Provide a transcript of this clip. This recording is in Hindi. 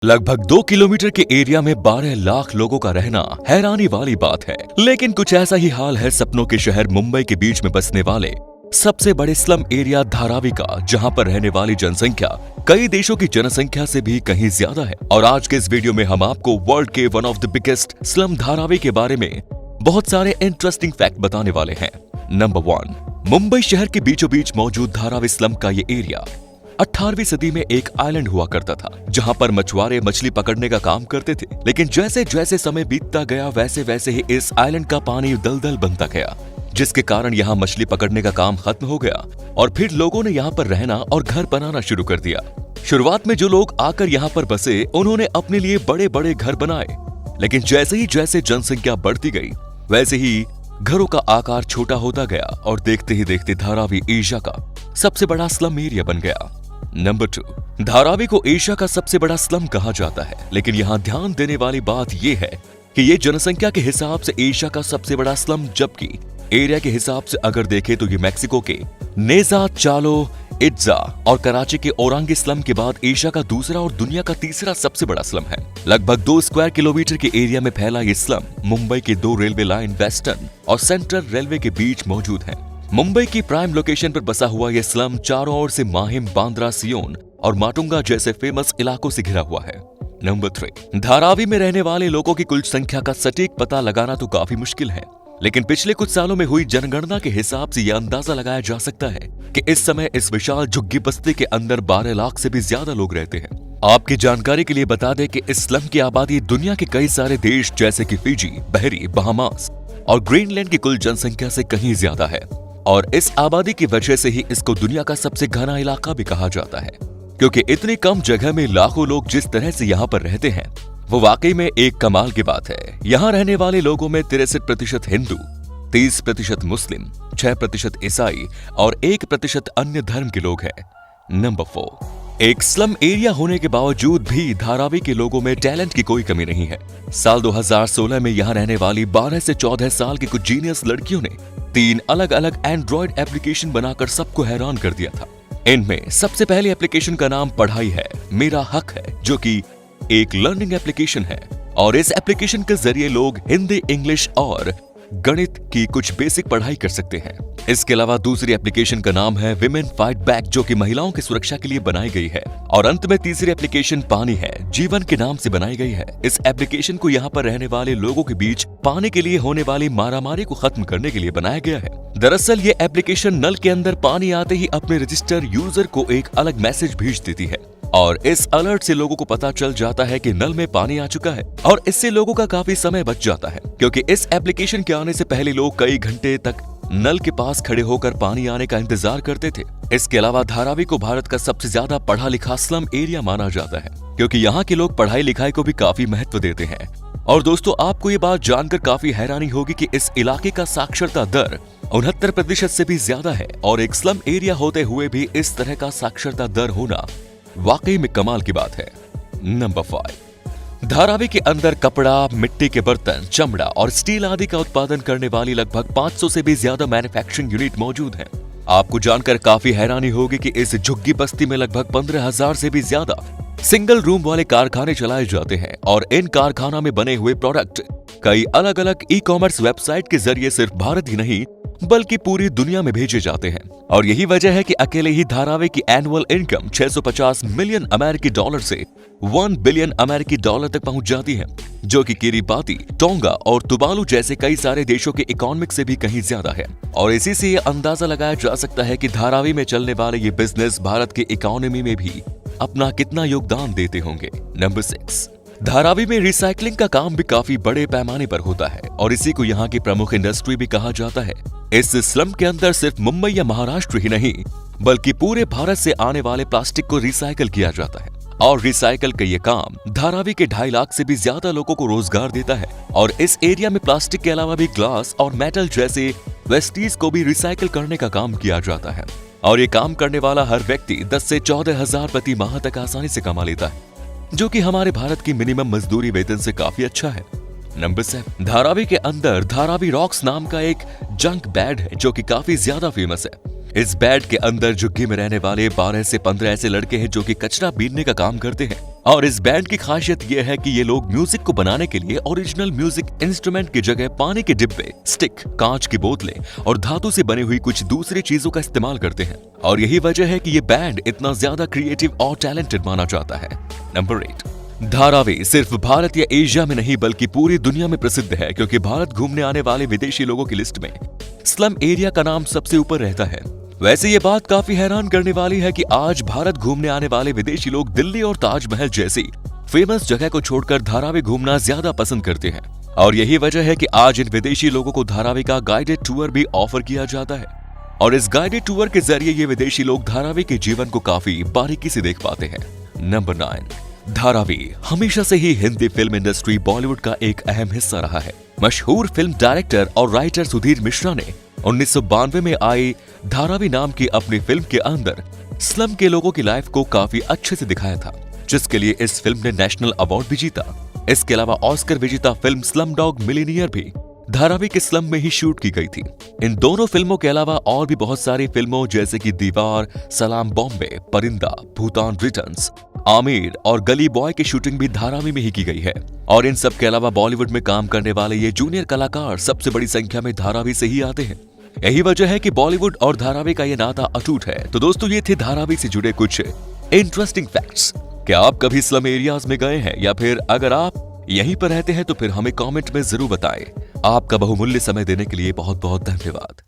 लगभग 2 किलोमीटर के एरिया में 12 लाख लोगों का रहना हैरानी वाली बात है। लेकिन कुछ ऐसा ही हाल है सपनों के शहर मुंबई के बीच में बसने वाले सबसे बड़े स्लम एरिया धारावी का, जहां पर रहने वाली जनसंख्या कई देशों की जनसंख्या से भी कहीं ज्यादा है। और आज के इस वीडियो में हम आपको वर्ल्ड के one of the biggest slum Dharavi के बारे में बहुत सारे इंटरेस्टिंग फैक्ट बताने वाले हैं। नंबर 1, मुंबई शहर के बीचों बीच मौजूद धारावी स्लम का ये एरिया 18वीं सदी में एक आइलैंड हुआ करता था, जहां पर मछुआरे मछली पकड़ने का काम करते थे। लेकिन जैसे जैसे समय बीतता गया वैसे वैसे ही इस आइलैंड का पानी दलदल बनता गया, जिसके कारण यहाँ मछली पकड़ने का काम खत्म हो गया और फिर लोगों ने यहाँ पर रहना और घर बनाना शुरू कर दिया। शुरुआत में जो लोग आकर यहाँ पर बसे उन्होंने अपने लिए बड़े बड़े घर बनाए, लेकिन जैसे जनसंख्या बढ़ती गई वैसे ही घरों का आकार छोटा होता गया और देखते ही देखते धारावी एशिया का सबसे बड़ा स्लम एरिया बन गया। नंबर 2, धारावी को एशिया का सबसे बड़ा स्लम कहा जाता है, लेकिन यहाँ ध्यान देने वाली बात यह है कि ये जनसंख्या के हिसाब से एशिया का सबसे बड़ा स्लम, जबकि एरिया के हिसाब से अगर देखें तो ये मैक्सिको के नेजा चालो इट्जा और कराची के ओरांगी स्लम के बाद एशिया का दूसरा और दुनिया का तीसरा सबसे बड़ा स्लम है। लगभग 2 स्क्वायर किलोमीटर के एरिया में फैला ये स्लम मुंबई के 2 रेलवे लाइन वेस्टर्न और सेंट्रल रेलवे के बीच मौजूद है। मुंबई की प्राइम लोकेशन पर बसा हुआ यह स्लम चारों ओर से माहिम, बांद्रा, सियोन और माटुंगा जैसे फेमस इलाकों से घिरा हुआ है। नंबर 3, धारावी में रहने वाले लोगों की कुल संख्या का सटीक पता लगाना तो काफी मुश्किल है, लेकिन पिछले कुछ सालों में हुई जनगणना के हिसाब से यह अंदाजा लगाया जा सकता है कि इस समय इस विशाल झुग्गी बस्ती के अंदर 12 लाख से भी ज्यादा लोग रहते हैं। आपकी जानकारी के लिए बता दें कि इस स्लम की आबादी दुनिया के कई सारे देश जैसे कि फिजी, बहरी, बहामास और ग्रीनलैंड की कुल जनसंख्या से कहीं ज्यादा है, और इस आबादी की वजह से ही इसको दुनिया का सबसे घना इलाका भी कहा जाता है, क्योंकि इतनी कम जगह में लाखों लोग जिस तरह से यहाँ पर रहते हैं वो वाकई में एक कमाल की बात है। यहाँ रहने वाले लोगों में 63% हिंदू, 30% मुस्लिम, 6% ईसाई और 1% अन्य धर्म के लोग हैं। नंबर 4, एक स्लम एरिया होने के बावजूद भी धारावी के लोगों में टैलेंट की कोई कमी नहीं है। साल 2016 में यहाँ रहने वाली 12 से 14 साल की कुछ जीनियस लड़कियों ने 3 अलग अलग एंड्रॉइड एप्लीकेशन बनाकर सबको हैरान कर दिया था। इनमें सबसे पहली एप्लीकेशन का नाम पढ़ाई है, मेरा हक है, जो कि एक लर्निंग एप्लीकेशन है, और इस एप्लीकेशन के जरिए लोग हिंदी, इंग्लिश और गणित की कुछ बेसिक पढ़ाई कर सकते हैं। इसके अलावा दूसरी एप्लीकेशन का नाम है विमेन फाइट बैक, जो कि महिलाओं की सुरक्षा के लिए बनाई गई है। और अंत में तीसरी एप्लीकेशन पानी है, जीवन के नाम से बनाई गई है। इस एप्लीकेशन को यहाँ पर रहने वाले लोगों के बीच पानी के लिए होने वाली मारामारी को खत्म करने के लिए बनाया गया है। दरअसल ये एप्लीकेशन नल के अंदर पानी आते ही अपने रजिस्टर यूजर को एक अलग मैसेज भेज देती है, और इस अलर्ट से लोगों को पता चल जाता है कि नल में पानी आ चुका है, और इससे लोगों का काफी समय बच जाता है, क्योंकि इस एप्लीकेशन के आने से पहले लोग कई घंटे तक नल के पास खड़े होकर पानी आने का इंतजार करते थे। इसके अलावा धारावी को भारत का सबसे ज्यादा पढ़ा लिखा स्लम एरिया माना जाता है, क्योंकि यहाँ के लोग पढ़ाई लिखाई को भी काफी महत्व देते हैं। और दोस्तों, आपको ये बात जानकर काफी हैरानी होगी कि इस इलाके का साक्षरता दर 69% से भी ज्यादा है, और एक स्लम एरिया होते हुए भी इस तरह का साक्षरता दर होना वाकई में कमाल की बात है। नंबर 5, धारावी के अंदर कपड़ा, मिट्टी के बर्तन, चमड़ा और स्टील आदि का उत्पादन करने वाली लगभग 500 से भी ज्यादा मैन्युफैक्चरिंग यूनिट मौजूद हैं। आपको जानकर काफी हैरानी होगी कि इस झुग्गी बस्ती में लगभग 15,000 से भी ज्यादा सिंगल रूम वाले कारखाने चलाए जाते हैं, और इन कारखाना में बने हुए प्रोडक्ट कई अलग अलग ई-कॉमर्स वेबसाइट के जरिए सिर्फ भारत ही नहीं बल्कि पूरी दुनिया में भेजे जाते हैं। और यही वजह है कि अकेले ही धारावी की एनुअल इनकम 650 मिलियन अमेरिकी डॉलर से 1 बिलियन अमेरिकी डॉलर तक पहुंच जाती है, जो कि किरिबाती, टोंगा और तुवालू जैसे कई सारे देशों के इकोनॉमिक से भी कहीं ज्यादा है। और इसी से ये अंदाजा लगाया जा सकता है कि धारावी में चलने वाले ये बिजनेस भारत के इकोनॉमी में भी अपना कितना योगदान देते होंगे। नंबर 6, धारावी में रिसाइकलिंग का काम भी काफी बड़े पैमाने पर होता है, और इसी को यहाँ की प्रमुख इंडस्ट्री भी कहा जाता है। इस स्लम के अंदर सिर्फ मुंबई या महाराष्ट्र ही नहीं बल्कि पूरे भारत से आने वाले प्लास्टिक को रिसाइकल किया जाता है, और रिसाइकल का ये काम धारावी के 2.5 लाख से भी ज्यादा लोगों को रोजगार देता है। और इस एरिया में प्लास्टिक के अलावा भी ग्लास और मेटल जैसे वेस्टेज को भी रिसाइकल करने का काम किया जाता है, और ये काम करने वाला हर व्यक्ति 10 से 14 हजार प्रति माह तक आसानी से कमा लेता है, जो कि हमारे भारत की मिनिमम मजदूरी वेतन से काफी अच्छा है। नंबर 7, धारावी के अंदर धारावी रॉक्स नाम का एक जंक बेड है, जो कि काफी ज्यादा फेमस है। इस बेड के अंदर झुग्गी में रहने वाले 12 से 15 ऐसे लड़के हैं जो कि कचरा बीनने का काम करते हैं। और इस बैंड की खासियत यह है कि ये लोग म्यूजिक को बनाने के लिए ओरिजिनल म्यूजिक इंस्ट्रूमेंट की जगह पानी के डिब्बे, स्टिक, कांच की बोतलें और धातु से बनी हुई कुछ दूसरी चीजों का इस्तेमाल करते हैं और यही वजह है कि ये बैंड इतना ज्यादा क्रिएटिव और टैलेंटेड माना जाता है। नंबर 8, धारावी सिर्फ भारत या एशिया में नहीं बल्कि पूरी दुनिया में प्रसिद्ध है क्योंकि भारत घूमने आने वाले विदेशी लोगों की लिस्ट में स्लम एरिया का नाम सबसे ऊपर रहता है। वैसे ये बात काफी हैरान करने वाली है कि आज भारत घूमने आने वाले विदेशी लोग दिल्ली और ताजमहल जैसी फेमस जगह को छोड़कर धारावी घूमना ज्यादा पसंद करते हैं और यही वजह है कि आज इन विदेशी लोगों को धारावी का गाइडेड टूर भी ऑफर किया जाता है और इस गाइडेड टूर के जरिए ये विदेशी लोग धारावी के जीवन को काफी बारीकी से देख पाते हैं। नंबर 9, धारावी हमेशा से ही हिंदी फिल्म इंडस्ट्री बॉलीवुड का एक अहम हिस्सा रहा है। मशहूर फिल्म डायरेक्टर और राइटर सुधीर मिश्रा ने 1992 में आई धारावी नाम की अपनी फिल्म के अंदर स्लम के लोगों की लाइफ को काफी अच्छे से दिखाया था, जिसके लिए इस फिल्म ने नेशनल अवार्ड भी जीता। इसके अलावा ऑस्कर विजेता फिल्म स्लम डॉग मिलियनेयर भी धारावी के स्लम में ही शूट की गई थी। इन दोनों फिल्मों के अलावा और भी बहुत सारी फिल्मों जैसे कि दीवार, सलाम बॉम्बे, परिंदा, भूटान रिटर्न्स, आमिर और गली बॉय की शूटिंग भी धारावी में ही की गई है और इन सब के अलावा बॉलीवुड में काम करने वाले ये जूनियर कलाकार सबसे बड़ी संख्या में धारावी से ही आते हैं। यही वजह है कि बॉलीवुड और धारावी का ये नाता अटूट है। तो दोस्तों, ये थे धारावी से जुड़े कुछ इंटरेस्टिंग फैक्ट्स। क्या आप कभी स्लम एरियाज में गए हैं या फिर अगर आप यहीं पर रहते हैं तो फिर हमें कमेंट में जरूर बताएं। आपका बहुमूल्य समय देने के लिए बहुत बहुत धन्यवाद।